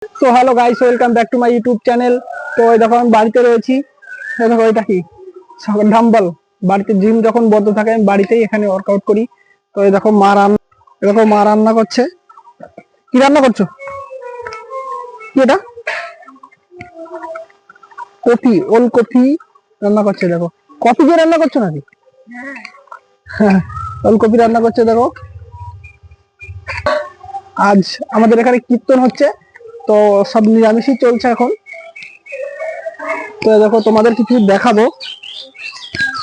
So hello guys, welcome back to my YouTube channel. তো এই দেখো আমি বাড়িতে রয়েছি। দেখো এটা কি ডাম্বল। বাড়িতে জিম যখন বন্ধ থাকে আমি বাড়িতেই এখানে ওয়ার্কআউট করি। তো এই দেখো মা রান্না করছে। কি রান্না করছো? কি এটা? ওলকপি রান্না করছে। দেখো কপি দিয়ে রান্না করছো নাকি? হ্যাঁ, ওলকপি রান্না করছে। দেখো আজ আমাদের এখানে কীর্তন হচ্ছে, তো সব নিরামিষই চলছে এখন। তো দেখো তোমাদের কিছু দেখাবো।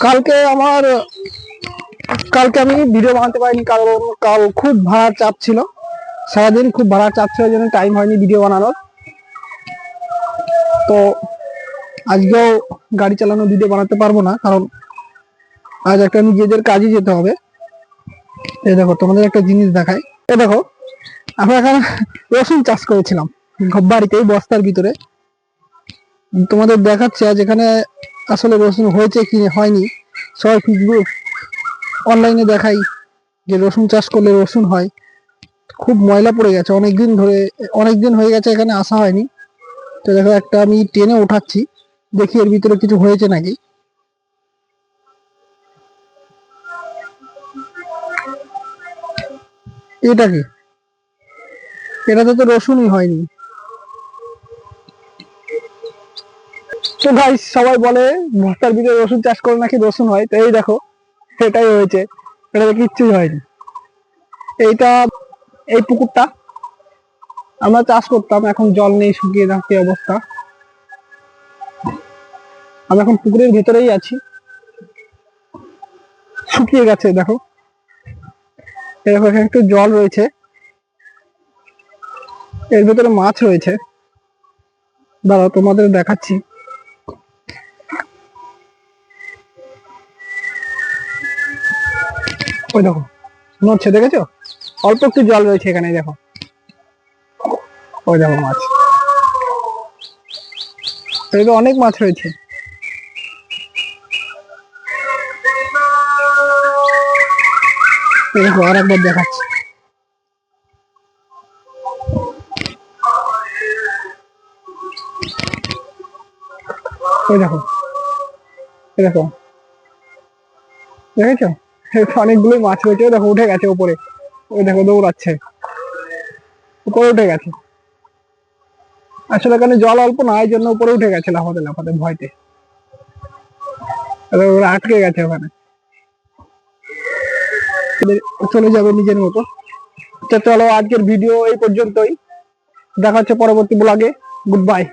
কালকে আমার কালকে আমি ভিডিও বানাতে পারিনি, কারণ কাল খুব ভাড়ার চাপ ছিল। সারাদিন খুব ভাড়ার চাপ ছিল, জন্য টাইম হয়নি ভিডিও বানানোর। তো আজকেও গাড়ি চালানো ভিডিও বানাতে পারবো না, কারণ আজ একটা নিজেদের কাজে যেতে হবে। এই দেখো তোমাদের একটা জিনিস দেখাই। এই দেখো আমরা এখানে রসুন চাষ করেছিলাম বাড়িতেই বস্তার ভিতরে। তোমাদের দেখাচ্ছে আজ এখানে আসলে রসুন হয়েছে কি হয়নি। সবাই ফেসবুক অনলাইনে দেখাই যে রসুন চাষ করলে রসুন হয়। খুব ময়লা পড়ে গেছে, অনেকদিন হয়ে গেছে এখানে আসা হয়নি। তো দেখো একটা আমি টেনে উঠাচ্ছি, দেখি এর ভিতরে কিছু হয়েছে নাকি। এটা কি? এটাতে তো রসুনই হয়নি। তো ভাই সবাই বলে বস্তার ভিতরে রসুন চাষ করে নাকি রসুন হয়, তো এই দেখো এটাই হয়েছে। এটাতে কিচ্ছুই হয়নি। এইটা এই পুকুরটা আমরা চাষ করতাম, এখন জল নেই, শুকিয়ে যাচ্ছে অবস্থা। আমি এখন পুকুরের ভেতরেই আছি, শুকিয়ে গেছে। দেখো এরকম এখানে একটু জল রয়েছে, এর ভেতরে মাছ রয়েছে। দাঁড়াও তোমাদের দেখাচ্ছি। ওই দেখো নড়ছে, দেখেছো? অল্প একটু জল রয়েছে এখানে, দেখো ওই দেখো মাছ। এই তো অনেক মাছ রয়েছে। এই দেখো আর একবার দেখাচ্ছি। ওই দেখো, এই দেখো, দেখেছো? অনেকগুলো মাছ রয়েছে। ওই দেখো উঠে গেছে উপরে। ওই দেখো দৌড়াচ্ছে, উপরে উঠে গেছে। আসলে এখানে জল অল্প না, এই জন্য উপরে উঠে গেছে লাফাতে লাফাতে ভয়তে। এবার ওরা আটকে গেছে ওখানে, চলে যাবে নিজের মতো। তো চলো আজকের ভিডিও এই পর্যন্তই, দেখা হচ্ছে পরবর্তী ব্লগে। Good bye.